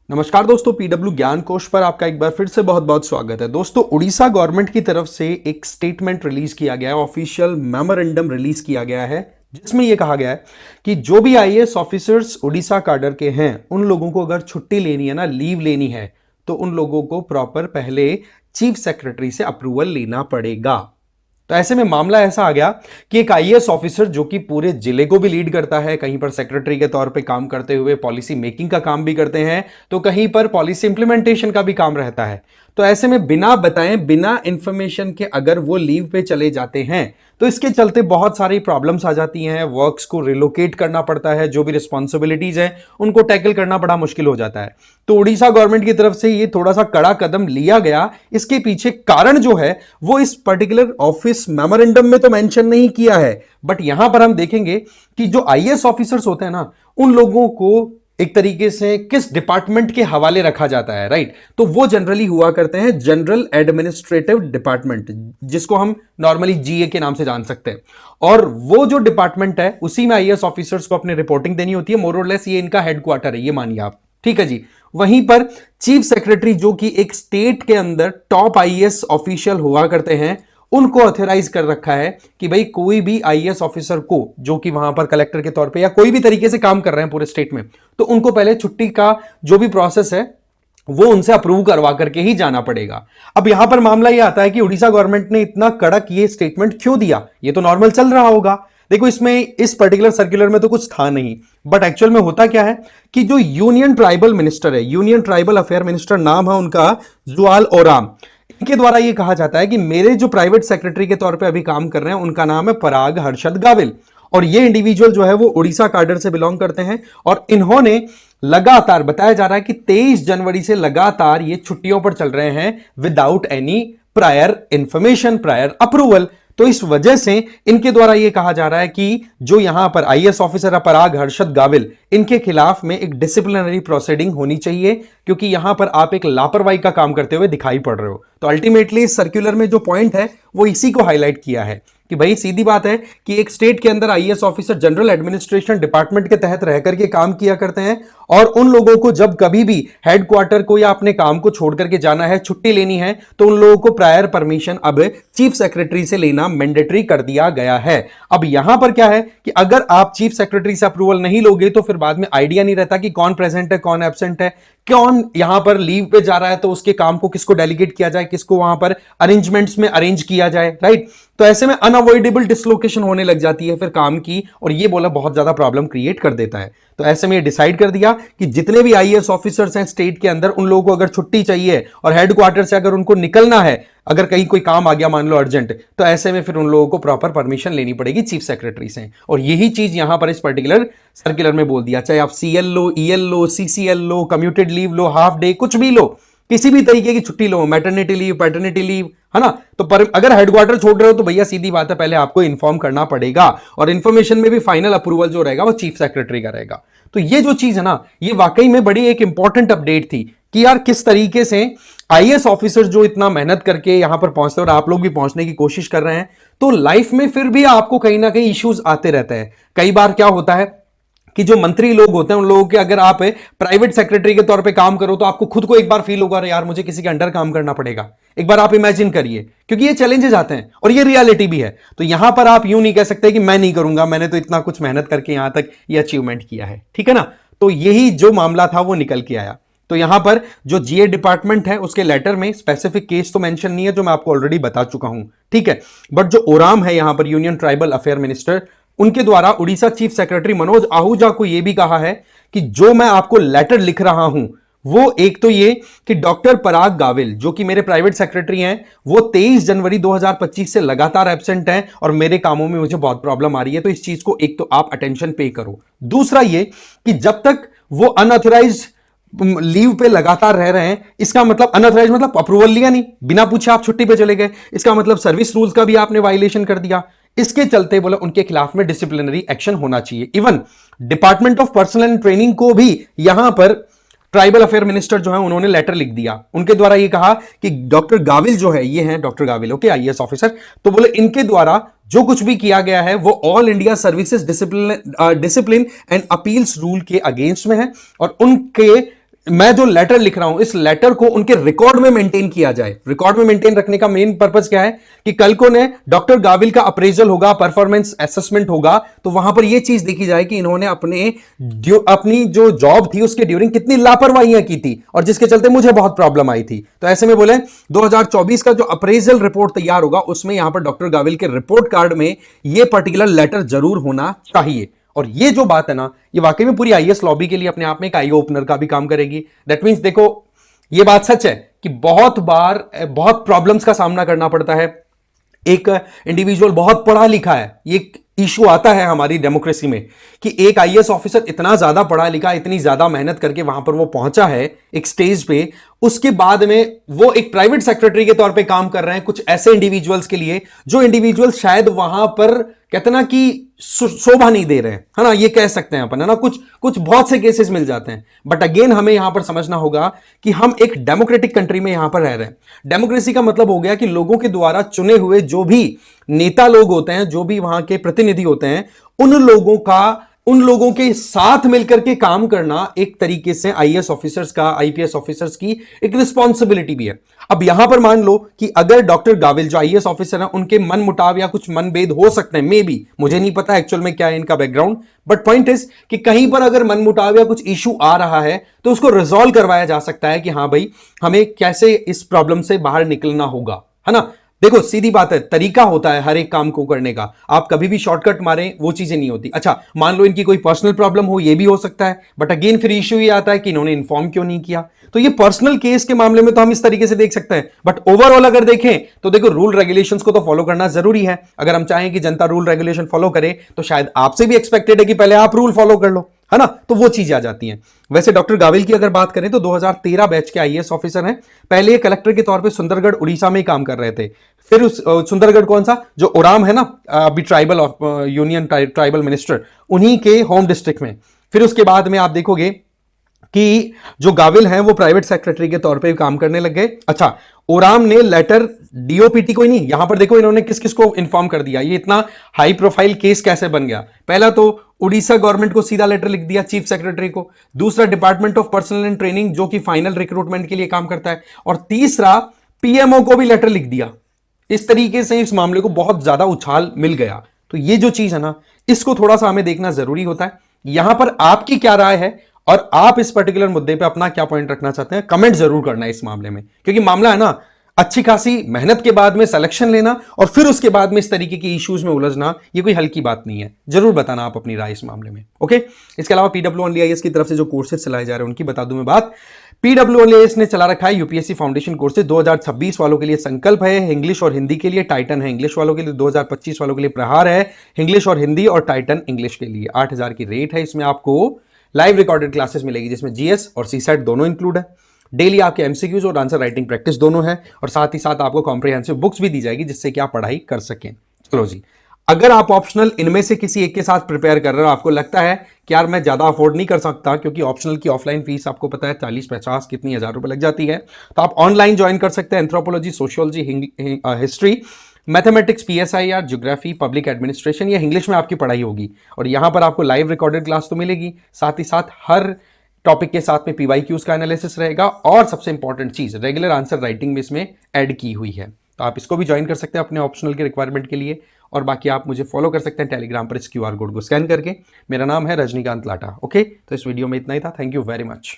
नमस्कार दोस्तों, पीडब्ल्यू ज्ञान कोश पर आपका एक बार फिर से बहुत बहुत स्वागत है। दोस्तों, उड़ीसा गवर्नमेंट की तरफ से एक स्टेटमेंट रिलीज किया गया है, ऑफिशियल मेमोरेंडम रिलीज किया गया है, जिसमें यह कहा गया है कि जो भी आईएएस ऑफिसर्स उड़ीसा काडर के हैं उन लोगों को अगर छुट्टी लेनी है ना, लीव लेनी है, तो उन लोगों को प्रॉपर पहले चीफ सेक्रेटरी से अप्रूवल लेना पड़ेगा। तो ऐसे में मामला ऐसा आ गया कि एक आईएएस ऑफिसर जो कि पूरे जिले को भी लीड करता है, कहीं पर सेक्रेटरी के तौर पे काम करते हुए पॉलिसी मेकिंग का काम भी करते हैं, तो कहीं पर पॉलिसी इंप्लीमेंटेशन का भी काम रहता है। तो ऐसे में बिना बताए, बिना इंफॉर्मेशन के अगर वो लीव पे चले जाते हैं तो इसके चलते बहुत सारी प्रॉब्लम्स आ जाती हैं। वर्क्स को रिलोकेट करना पड़ता है, जो भी रिस्पॉन्सिबिलिटीज है उनको टैकल करना बड़ा मुश्किल हो जाता है। तो उड़ीसा गवर्नमेंट की तरफ से ये थोड़ा सा कड़ा कदम लिया गया। इसके पीछे कारण जो है वो इस पर्टिकुलर ऑफिस मेमोरेंडम में तो मेंशन नहीं किया है, बट यहां पर हम देखेंगे कि जो आईएएस ऑफिसर्स होते हैं ना, उन लोगों को एक तरीके से किस डिपार्टमेंट के हवाले रखा जाता है, राइट। तो वो जनरली हुआ करते हैं जनरल एडमिनिस्ट्रेटिव डिपार्टमेंट, जिसको हम नॉर्मली जीए के नाम से जान सकते हैं। और वो जो डिपार्टमेंट है उसी में आईएएस ऑफिसर्स को अपनी रिपोर्टिंग देनी होती है। मोर और लेस ये इनका हेडक्वार्टर है, ये मानिए आप, ठीक है जी। वहीं पर चीफ सेक्रेटरी जो कि एक स्टेट के अंदर टॉप आईएएस ऑफिशियल हुआ करते हैं, उनको ऑथराइज कर रखा है कि भाई कोई भी आईएएस ऑफिसर को जो कि वहां पर कलेक्टर के तौर पे या कोई भी तरीके से काम कर रहे हैं पूरे स्टेट में, तो उनको पहले छुट्टी का जो भी प्रोसेस है वो उनसे अप्रूव करवा करके ही जाना पड़ेगा। अब यहां पर मामला यह आता है कि उड़ीसा गवर्नमेंट ने इतना कड़क ये स्टेटमेंट क्यों दिया। ये तो नॉर्मल चल रहा होगा, देखो इसमें इस पर्टिकुलर सर्कुलर में तो कुछ था नहीं, बट एक्चुअल में होता क्या है कि जो यूनियन ट्राइबल मिनिस्टर है, यूनियन ट्राइबल अफेयर मिनिस्टर नाम है उनका, जुआल ओराम, इनके द्वारा यह कहा जाता है कि मेरे जो प्राइवेट सेक्रेटरी के तौर पे अभी काम कर रहे हैं उनका नाम है पराग हर्षद गाविल, और ये इंडिविजुअल जो है वो उड़ीसा काडर से बिलोंग करते हैं। और इन्होंने लगातार, बताया जा रहा है कि 23 जनवरी से लगातार ये छुट्टियों पर चल रहे हैं without any prior information, prior approval. तो इस वजह से इनके द्वारा यह कहा जा रहा है कि जो यहां पर आईएएस ऑफिसर पराग हर्षद गाविल, इनके खिलाफ में एक डिसिप्लिनरी प्रोसीडिंग होनी चाहिए, क्योंकि यहां पर आप एक लापरवाही का काम करते हुए दिखाई पड़ रहे हो। तो अल्टीमेटली इस सर्कुलर में जो पॉइंट है वो इसी को हाईलाइट किया है कि भाई सीधी बात है कि एक स्टेट के अंदर IAS officer general administration department के तहत रह करके काम किया करते हैं, और उन लोगों को जब कभी भी हेडक्वार्टर को या अपने काम को छोड़ करके जाना है, छुट्टी लेनी है, तो उन लोगों को प्रायर परमिशन अब चीफ सेक्रेटरी से लेना मैंडेटरी कर दिया गया है। अब यहां पर क्या है कि अगर आप चीफ सेक्रेटरी से अप्रूवल नहीं लोगे तो फिर बाद में आइडिया नहीं रहता कि कौन प्रेजेंट है, कौन एब्सेंट है, कौन यहां पर लीव पे जा रहा है, तो उसके काम को किसको डेलीगेट किया जाए, किसको वहां पर अरेंजमेंट्स में अरेंज किया जाए, राइट। तो ऐसे में अनअवॉइडेबल डिसलोकेशन होने लग जाती है फिर काम की, और ये बोला बहुत ज्यादा प्रॉब्लम क्रिएट कर देता है। तो ऐसे में ये डिसाइड कर दिया कि जितने भी आईएएस ऑफिसर्स हैं स्टेट के अंदर, उन लोगों को अगर छुट्टी चाहिए और हेडक्वार्टर से अगर उनको निकलना है, अगर कहीं कोई काम आ गया मान लो अर्जेंट, तो ऐसे में फिर उन लोगों को प्रॉपर परमिशन लेनी पड़ेगी चीफ सेक्रेटरी से। और यही चीज यहां पर इस पर्टिकुलर सर्कुलर में बोल दिया, चाहे आप सीएल लो, ईएल लो, सीसीएल लो, कम्यूटेड लीव लो, हाफ डे, कुछ भी लो, किसी भी तरीके की छुट्टी लो, मैटरनिटी लीव, पैटर्निटी लीव, है ना। तो अगर हेडक्वार्टर छोड़ रहे हो तो भैया सीधी बात है, पहले आपको इन्फॉर्म करना पड़ेगा, और इन्फॉर्मेशन में भी फाइनल अप्रूवल जो रहेगा वो चीफ सेक्रेटरी का रहेगा। तो ये जो चीज है ना, ये वाकई में बड़ी एक इंपॉर्टेंट अपडेट थी कि यार किस तरीके से आईएएस ऑफिसर जो इतना मेहनत करके यहां पर पहुंचते हैं, और आप लोग भी पहुंचने की कोशिश कर रहे हैं, तो लाइफ में फिर भी आपको कहीं ना कहीं इश्यूज आते रहते हैं। कई बार क्या होता है कि जो मंत्री लोग होते हैं उन लोगों के, अगर आप प्राइवेट सेक्रेटरी के तौर पे काम करो तो आपको खुद को एक बार फील होगा, अरे यार मुझे किसी के अंडर काम करना पड़ेगा। एक बार आप इमेजिन करिए, क्योंकि ये चैलेंजेस आते हैं और ये रियलिटी भी है। तो यहां पर आप यूं नहीं कह सकते कि मैं नहीं करूंगा, मैंने तो इतना कुछ मेहनत करके यहां तक ये अचीवमेंट किया है, ठीक है ना। तो यही जो मामला था वो निकल के आया। तो यहां पर जो जीए डिपार्टमेंट है उसके लेटर में स्पेसिफिक केस तो मेंशन नहीं है, जो मैं आपको ऑलरेडी बता चुका हूं, ठीक है। बट जो ओराम है यहां पर यूनियन ट्राइबल अफेयर मिनिस्टर, उनके द्वारा उड़ीसा चीफ सेक्रेटरी मनोज आहूजा को यह भी कहा है कि जो मैं आपको लेटर लिख रहा हूं वो एक तो ये कि डॉक्टर पराग गाविल जो कि मेरे प्राइवेट सेक्रेटरी हैं, वो 23 जनवरी 2025 से लगातार एब्सेंट हैं और मेरे कामों में मुझे बहुत प्रॉब्लम आ रही है, तो इस चीज को एक तो आप अटेंशन पे करो। दूसरा ये कि जब तक वो अनऑथराइज्ड लीव पे लगातार रह रहे हैं, इसका मतलब अनऑथराइज मतलब अप्रूवल लिया नहीं, बिना पूछे आप छुट्टी पे चले गए, इसका मतलब सर्विस रूल्स का भी आपने वायलेशन कर दिया। इसके चलते बोला उनके खिलाफ में डिसिप्लिनरी एक्शन होना चाहिए। Even department of personal and training को भी यहां पर ट्राइबल अफेयर मिनिस्टर जो है उन्होंने लेटर लिख दिया। उनके द्वारा ये कहा कि डॉक्टर गाविल जो है, ये हैं doctor Gawil, okay, IAS officer, तो बोले इनके द्वारा जो कुछ भी किया गया है वो all India services discipline and appeals rule के अगेंस्ट में है और उनके मैं जो लेटर लिख रहा हूं इस लेटर को उनके रिकॉर्ड में मेंटेन किया जाए। रिकॉर्ड में मेंटेन रखने का मेन पर्पस क्या है कि कल को ने डॉक्टर गाविल का अप्रेजल होगा, परफॉर्मेंस असेसमेंट होगा, तो वहां पर यह चीज देखी जाए कि इन्होंने अपनी जो जॉब थी उसके ड्यूरिंग कितनी लापरवाहियां की थी और जिसके चलते मुझे बहुत प्रॉब्लम आई थी। तो ऐसे में बोले 2024 का जो अप्रेजल रिपोर्ट तैयार होगा उसमें यहां पर डॉक्टर गाविल के रिपोर्ट कार्ड में यह पर्टिकुलर लेटर जरूर होना चाहिए। और ये जो बात है ना, ये वाकई में पूरी आईएएस लॉबी के लिए अपने आप में एक आई ओपनर का भी काम करेगी। दैट मीन्स देखो, ये बात सच है कि बहुत बार बहुत प्रॉब्लम्स का सामना करना पड़ता है। एक इंडिविजुअल बहुत पढ़ा लिखा है, ये इशू आता है हमारी डेमोक्रेसी में कि एक आईएएस ऑफिसर इतना ज्यादा पढ़ा लिखा, इतनी ज्यादा मेहनत करके वहां पर वो पहुंचा है एक स्टेज पे, उसके बाद में वो एक प्राइवेट सेक्रेटरी के तौर पे काम कर रहे हैं कुछ ऐसे इंडिविजुअल्स के लिए जो इंडिविजुअल शायद वहां पर कहते ना कि शोभा नहीं दे रहे हैं, है ना, ये कह सकते हैं अपन, है ना, कुछ कुछ बहुत से केसेस मिल जाते हैं। बट अगेन हमें यहां पर समझना होगा कि हम एक डेमोक्रेटिक कंट्री में यहां पर रह रहे हैं। डेमोक्रेसी का मतलब हो गया कि लोगों के द्वारा चुने हुए जो भी नेता लोग होते हैं, जो भी वहां के प्रतिनिधि होते हैं, उन लोगों के साथ मिलकर के काम करना एक तरीके से आईएएस ऑफिसर्स का, आईपीएस ऑफिसर्स की एक रिस्पॉन्सिबिलिटी भी है। अब यहां पर मान लो कि अगर डॉक्टर गाविल जो आईएएस ऑफिसर है उनके मन मुटाव या कुछ मनभेद हो सकते हैं, मे बी, मुझे नहीं पता एक्चुअल में क्या है इनका बैकग्राउंड, बट पॉइंट इज कि कहीं पर अगर मन मुटाव या कुछ इशू आ रहा है तो उसको रिजॉल्व करवाया जा सकता है कि हां भाई हमें कैसे इस प्रॉब्लम से बाहर निकलना होगा, है ना। देखो सीधी बात है, तरीका होता है हर एक काम को करने का, आप कभी भी शॉर्टकट मारें वो चीजें नहीं होती। अच्छा मान लो इनकी कोई पर्सनल प्रॉब्लम हो, ये भी हो सकता है, बट अगेन फिर इश्यू ये आता है कि इन्होंने इन्फॉर्म क्यों नहीं किया। तो ये पर्सनल केस के मामले में तो हम इस तरीके से देख सकते हैं, बट ओवरऑल अगर देखें तो देखो रूल रेगुलेशंस को तो फॉलो करना जरूरी है। अगर हम चाहें कि जनता रूल रेगुलेशन फॉलो करे तो शायद आपसे भी एक्सपेक्टेड है कि पहले आप रूल फॉलो कर लो, है ना, तो वो चीजें आ जाती हैं। वैसे डॉक्टर गाविल की अगर बात करें तो 2013 बैच के आईएएस ऑफिसर हैं। पहले ये कलेक्टर के तौर पे सुंदरगढ़ उड़ीसा में ही काम कर रहे थे। फिर उस सुंदरगढ़ कौन सा, जो ओराम है ना, अभी ट्राइबल यूनियन ट्राइबल मिनिस्टर, उन्हीं के होम डिस्ट्रिक्ट में। फिर उसके बाद में आप देखोगे कि जो गाविल हैं वो प्राइवेट सेक्रेटरी के तौर पे काम करने लग गए। अच्छा, ओराम ने लेटर डीओपीटी को ही नहीं, यहां पर देखो इन्होंने किस किस को इन्फॉर्म कर दिया, ये इतना हाई प्रोफाइल केस कैसे बन गया। पहला तो उड़ीसा गवर्नमेंट को सीधा लेटर लिख दिया, चीफ सेक्रेटरी को। दूसरा department of personal and training जो कि फाइनल रिक्रूटमेंट के लिए काम करता है। और तीसरा पीएमओ को भी लेटर लिख दिया। इस तरीके से इस मामले को बहुत ज्यादा उछाल मिल गया। तो ये जो चीज है ना, इसको थोड़ा सा हमें देखना जरूरी होता है। यहां पर आपकी क्या राय है और आप इस पर्टिकुलर मुद्दे पे अपना क्या पॉइंट रखना चाहते हैं, कमेंट जरूर करना है इस मामले में। क्योंकि मामला है ना, अच्छी खासी मेहनत के बाद में सिलेक्शन लेना और फिर उसके बाद में इस तरीके की इश्यूज में उलझना, ये कोई हल्की बात नहीं है। जरूर बताना आप अपनी राय इस मामले में, ओके। इसके अलावा PWOnlyIAS की तरफ से जो कोर्सेज चलाए जा रहे हैं उनकी बता दूं मैं बात। PWOnlyIAS ने चला रखा है यूपीएससी फाउंडेशन कोर्सेज 2026 वालों के लिए संकल्प है इंग्लिश और हिंदी के लिए, टाइटन है इंग्लिश वालों के लिए, 2025 वालों के लिए प्रहार है इंग्लिश और हिंदी, और टाइटन इंग्लिश के लिए 8000 की रेट है। इसमें आपको लाइव रिकॉर्डेड क्लासेस मिलेगी जिसमें जीएस और सीसेट दोनों इंक्लूड है। डेली आपके एमसीक्यूज और आंसर राइटिंग प्रैक्टिस दोनों है, और साथ ही साथ आपको कॉम्प्रिहेंसिव बुक्स भी दी जाएगी जिससे कि आप पढ़ाई कर सकें। चलो जी, अगर आप ऑप्शनल इनमें से किसी एक के साथ प्रिपेयर कर रहे हो, आपको लगता है कि यार मैं ज्यादा अफोर्ड नहीं कर सकता क्योंकि ऑप्शनल की ऑफलाइन फीस आपको पता है 40-50 कितनी हजार रुपए लग जाती है, तो आप ऑनलाइन ज्वाइन कर सकते हैं। Anthropology, sociology, history, mathematics, PSIR, geography, public administration, ये इंग्लिश में आपकी पढ़ाई होगी। और यहां पर आपको लाइव रिकॉर्डेड क्लास तो मिलेगी, साथ ही साथ हर टॉपिक के साथ में पीवाईक्यूज का एनालिसिस रहेगा, और सबसे इंपॉर्टेंट चीज रेगुलर आंसर राइटिंग में इसमें ऐड की हुई है। तो आप इसको भी ज्वाइन कर सकते हैं अपने ऑप्शनल के रिक्वायरमेंट के लिए। और बाकी आप मुझे फॉलो कर सकते हैं टेलीग्राम पर इस क्यूआर कोड को स्कैन करके। मेरा नाम है रजनीकांत लाटा, ओके। तो इस वीडियो में इतना ही था, थैंक यू वेरी मच।